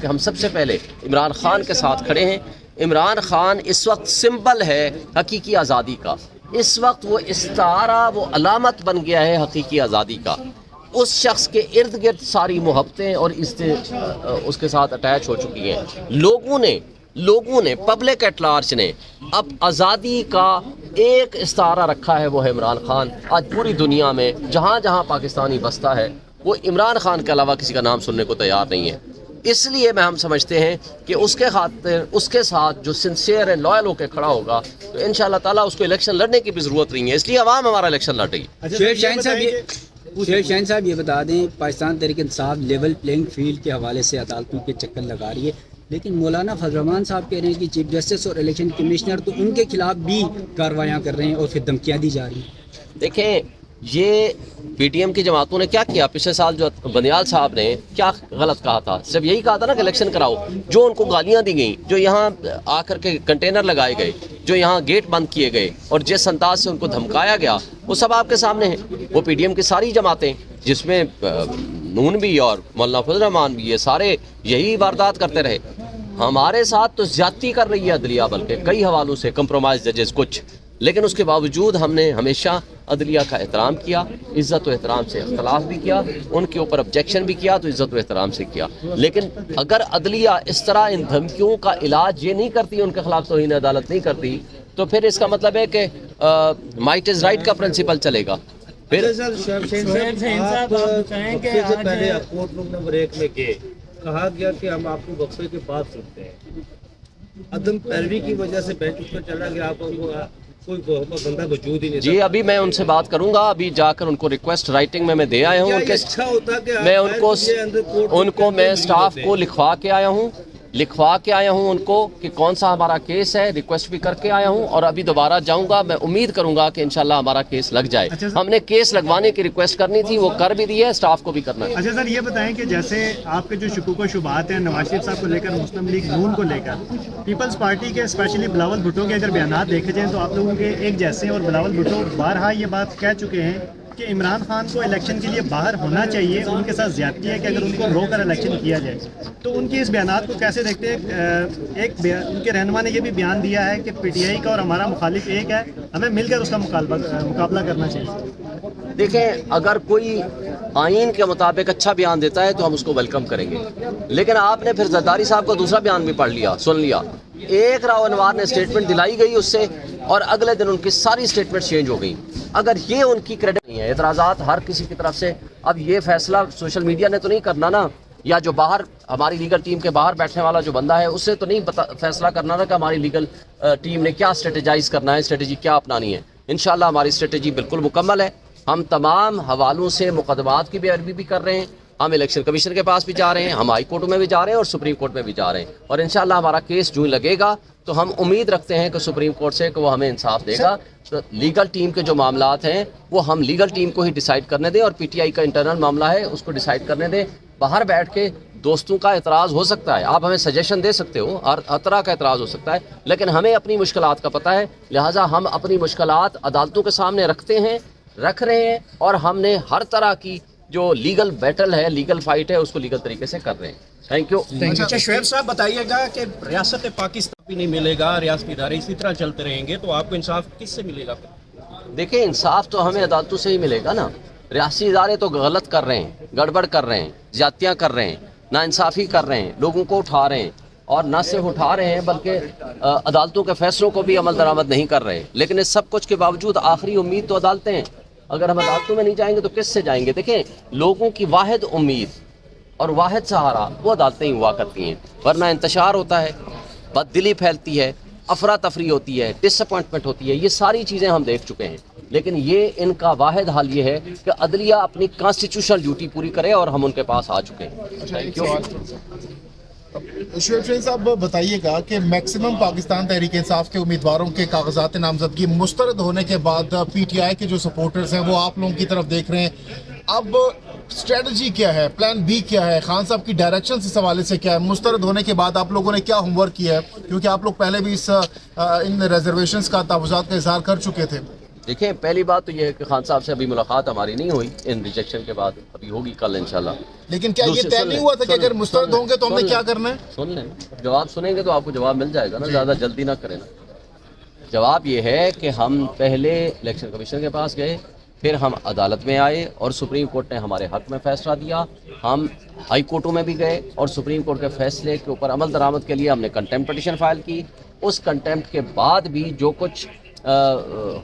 کہ ہم سب سے پہلے عمران خان کے ساتھ کھڑے ہیں. عمران خان اس وقت سمبل ہے حقیقی آزادی کا. اس وقت وہ استعارہ، وہ علامت بن گیا ہے حقیقی آزادی کا. اس شخص کے ارد گرد ساری محبتیں اور اس کے ساتھ اٹیچ ہو چکی ہیں. لوگوں نے پبلک ایٹ لارج نے اب آزادی کا ایک استعارہ رکھا ہے، وہ ہے عمران خان. آج پوری دنیا میں جہاں جہاں پاکستانی بستا ہے وہ عمران خان کے علاوہ کسی کا نام سننے کو تیار نہیں ہے. اس لیے ہم سمجھتے ہیں کہ اس کے خاطر اس کے ساتھ جو سنسیئر اینڈ لائل ہو کے کھڑا ہوگا تو انشاءاللہ تعالیٰ اس کو الیکشن لڑنے کی بھی ضرورت نہیں ہے. اس لیے عوام ہمارا الیکشن لڑ رہی ہے. شیر شاہین صاحب یہ بتا دیں، Pakistan Tehreek Insaf level playing field کے حوالے سے عدالتوں کے چکر لگا رہی ہے، لیکن مولانا فضل الرحمان صاحب کہہ رہے ہیں کہ چیف جسٹس اور الیکشن کمشنر تو ان کے خلاف بھی کارروائیاں کر رہے ہیں اور پھر دھمکیاں دی جا رہی ہیں. دیکھیں، یہ پی ٹی ایم کی جماعتوں نے کیا کیا؟ پچھلے سال جو بنیال صاحب نے کیا غلط کہا تھا؟ صرف یہی کہا تھا نا کہ الیکشن کراؤ. جو ان کو گالیاں دی گئیں، جو یہاں آ کر کے کنٹینر لگائے گئے، جو یہاں گیٹ بند کیے گئے اور جس انداز سے ان کو دھمکایا گیا، وہ سب آپ کے سامنے ہیں. وہ پی ڈی ایم کی ساری جماعتیں جس میں نون بھی اور مولانا فضل الرحمان بھی، یہ سارے یہی واردات کرتے رہے. ہمارے ساتھ تو زیادتی کر رہی ہے عدلیہ، بلکہ کئی حوالوں سے کمپرومائز ججز کچھ، لیکن اس کے باوجود ہم نے ہمیشہ عدلیہ کا احترام کیا، عزت و احترام سے اختلاف بھی کیا، ان کے اوپر آبجیکشن بھی کیا تو عزت و احترام سے کیا. لیکن اگر عدلیہ اس طرح ان دھمکیوں کا علاج یہ نہیں کرتی، ان کے خلاف توہین عدالت نہیں کرتی، تو پھر اس کا مطلب ہے کہ مائٹ از رائٹ کا پرنسپل چلے گا. پھر کہا گیا کہ ہم آپ کو وقفے کے بعد سنتے ہیں، عدم پیروی کی وجہ سے بینچ اٹھ کر چلا گیا، آپ کو کوئی بندہ موجود ہی نہیں. جی ابھی میں ان سے بات کروں گا، ابھی جا کر ان کو ریکویسٹ رائٹنگ میں دے آیا ہوں. اچھا ہوتا کہ میں ان کو میں اسٹاف کو لکھوا کے آیا ہوں ان کو کہ کون سا ہمارا کیس ہے، ریکویسٹ بھی کر کے آیا ہوں اور ابھی دوبارہ جاؤں گا. میں امید کروں گا کہ انشاءاللہ ہمارا کیس لگ جائے. ہم نے کیس لگوانے کی ریکویسٹ کرنی تھی، وہ کر بھی دی ہے، اسٹاف کو بھی کرنا ہے. اچھا سر، یہ بتائیں کہ جیسے آپ کے جو شکوک و شبہات ہیں نواز شریف صاحب کو لے کر، مسلم لیگ نون کو لے کر، پیپلز پارٹی کے اسپیشلی بلاول بھٹو کے اگر بیانات دیکھے جائیں تو آپ لوگوں کے ایک جیسے ہیں، اور بلاول بھٹو بارہا یہ بات کہہ چکے ہیں کہ عمران خان کو الیکشن کے لیے باہر ہونا چاہیے. ان کے ساتھ زیادتی ہے کہ اگر ان کو رو کر الیکشن کیا جائے. تو ان کی اس بیانات کو کیسے دیکھتے ہیں؟ ان کے رہنما نے یہ بھی بیان دیا ہے کہ پی ٹی آئی کا اور ہمارا مخالف ایک ہے، ہمیں مل کر اس کا مقابلہ کرنا چاہیے. دیکھیں، اگر کوئی آئین کے مطابق اچھا بیان دیتا ہے تو ہم اس کو ویلکم کریں گے، لیکن آپ نے پھر زرداری صاحب کا دوسرا بیان بھی پڑھ لیا، سن لیا. ایک راؤ انوار نے اسٹیٹمنٹ دلائی گئی اس سے، اور اگلے دن ان کی ساری اسٹیٹمنٹ چینج ہو گئی. اگر یہ ان کی کریڈٹ نہیں ہے، اعتراضات ہر کسی کی طرف سے. اب یہ فیصلہ سوشل میڈیا نے تو نہیں کرنا نا، یا جو باہر ہماری لیگل ٹیم کے باہر بیٹھنے والا جو بندہ ہے اس سے تو نہیں فیصلہ کرنا نا کہ ہماری لیگل ٹیم نے کیا اسٹریٹجائز کرنا ہے، اسٹریٹجی کیا اپنانی ہے. انشاءاللہ ہماری اسٹریٹجی بالکل مکمل ہے. ہم تمام حوالوں سے مقدمات کی پیروی بھی کر رہے ہیں. ہم الیکشن کمیشن کے پاس بھی جا رہے ہیں، ہم ہائی کورٹ میں بھی جا رہے ہیں اور سپریم کورٹ میں بھی جا رہے ہیں. اور انشاءاللہ ہمارا کیس جو لگے گا تو ہم امید رکھتے ہیں کہ سپریم کورٹ سے کہ وہ ہمیں انصاف دے گا. تو لیگل ٹیم کے جو معاملات ہیں وہ ہم لیگل ٹیم کو ہی ڈیسائیڈ کرنے دیں، اور پی ٹی آئی کا انٹرنل معاملہ ہے اس کو ڈیسائیڈ کرنے دیں. باہر بیٹھ کے دوستوں کا اعتراض ہو سکتا ہے، آپ ہمیں سجیشن دے سکتے ہو، ہر طرح کا اعتراض ہو سکتا ہے، لیکن ہمیں اپنی مشکلات کا پتہ ہے. لہٰذا ہم اپنی مشکلات عدالتوں کے سامنے رکھ رہے ہیں، اور ہم نے ہر طرح کی جو لیگل بیٹل ہے، لیگل فائٹ ہے، اس کو لیگل طریقے سے کر رہے ہیں. Thank you. اچھا شعیب صاحب بتائیے گا کہ ریاست پاکستان بھی نہیں ملے گا، ریاستی ادارے اسی طرح چلتے رہیں گے تو آپ کو انصاف کس سے ملے گا؟ دیکھیں، انصاف تو ہمیں عدالتوں سے ہی ملے گا نا. ریاستی ادارے تو غلط کر رہے ہیں، گڑبڑ کر رہے ہیں، زیادتیاں کر رہے ہیں، ناانصافی کر رہے ہیں، لوگوں کو اٹھا رہے ہیں، اور نہ صرف اٹھا رہے ہیں بلکہ عدالتوں کے فیصلوں کو بھی عمل درآمد نہیں کر رہے. لیکن اس سب کچھ کے باوجود آخری امید تو عدالتیں ہیں. اگر ہم عدالتوں میں نہیں جائیں گے تو کس سے جائیں گے؟ دیکھیں، لوگوں کی واحد امید اور واحد سہارا وہ عدالتیں ہی ہوا کرتی ہیں، ورنہ انتشار ہوتا ہے، بد دلی پھیلتی ہے، افراتفری ہوتی ہے، ڈس اپوائنٹمنٹ ہوتی ہے. یہ ساری چیزیں ہم دیکھ چکے ہیں. لیکن یہ ان کا واحد حل یہ ہے کہ عدلیہ اپنی کانسٹیٹیوشنل ڈیوٹی پوری کرے، اور ہم ان کے پاس آ چکے ہیں. Thank you. شعیب شاہین صاحب بتائیے گا کہ میکسیمم پاکستان تحریک انصاف کے امیدواروں کے کاغذات نامزدگی مسترد ہونے کے بعد پی ٹی آئی کے جو سپورٹرز ہیں وہ آپ لوگوں کی طرف دیکھ رہے ہیں. اب اسٹریٹجی کیا ہے، پلان بی کیا ہے، خان صاحب کی ڈائریکشن اس حوالے سے کیا ہے؟ مسترد ہونے کے بعد آپ لوگوں نے کیا ہوم ورک کیا ہے؟ کیونکہ آپ لوگ پہلے بھی ان ریزرویشنز کا تحفظات کا اظہار کر چکے تھے. دیکھیں پہلی بات تو یہ ہے کہ خان صاحب سے ابھی ملاقات ہماری نہیں ہوئی ان ریجیکشن کے بعد، ابھی ہوگی کل انشاءاللہ. لیکن کیا یہ طے نہیں ہوا تھا کہ اگر مسترد ہوں گے تو ہم نے کیا کرنا ہے؟ سن لیں، جواب سنیں گے تو آپ کو جواب مل جائے گا نا، زیادہ جلدی نہ کریں نا. جواب یہ ہے کہ ہم پہلے الیکشن کمیشن کے پاس گئے، پھر ہم عدالت میں آئے اور سپریم کورٹ نے ہمارے حق میں فیصلہ دیا. ہم ہائی کورٹوں میں بھی گئے اور سپریم کورٹ کے فیصلے کے اوپر عمل درآمد کے لیے ہم نے کنٹیمپٹ پٹیشن فائل کی. اس کنٹیمپٹ کے بعد بھی جو کچھ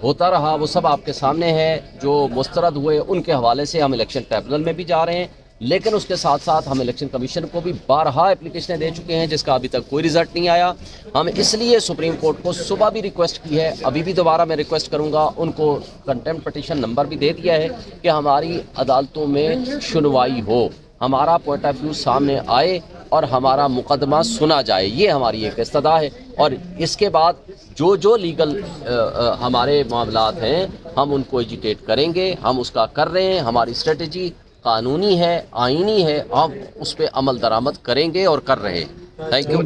ہوتا رہا وہ سب آپ کے سامنے ہے. جو مسترد ہوئے ان کے حوالے سے ہم الیکشن ٹریبونل میں بھی جا رہے ہیں، لیکن اس کے ساتھ ساتھ ہم الیکشن کمیشن کو بھی بارہا اپلیکیشنیں دے چکے ہیں جس کا ابھی تک کوئی رزلٹ نہیں آیا. ہم اس لیے سپریم کورٹ کو صبح بھی ریکویسٹ کی ہے، ابھی بھی دوبارہ میں ریکویسٹ کروں گا، ان کو کنٹیمپٹ پٹیشن نمبر بھی دے دیا ہے کہ ہماری عدالتوں میں سنوائی ہو، ہمارا پوائنٹ آف ویو سامنے آئے اور ہمارا مقدمہ سنا جائے. یہ ہماری ایک استدعا ہے، اور اس کے بعد جو لیگل ہمارے معاملات ہیں ہم ان کو ایجیٹیٹ کریں گے. ہم اس کا کر رہے ہیں، ہماری اسٹریٹجی قانونی ہے، آئینی ہے، ہم اس پہ عمل درآمد کریں گے اور کر رہے ہیں. Thank you.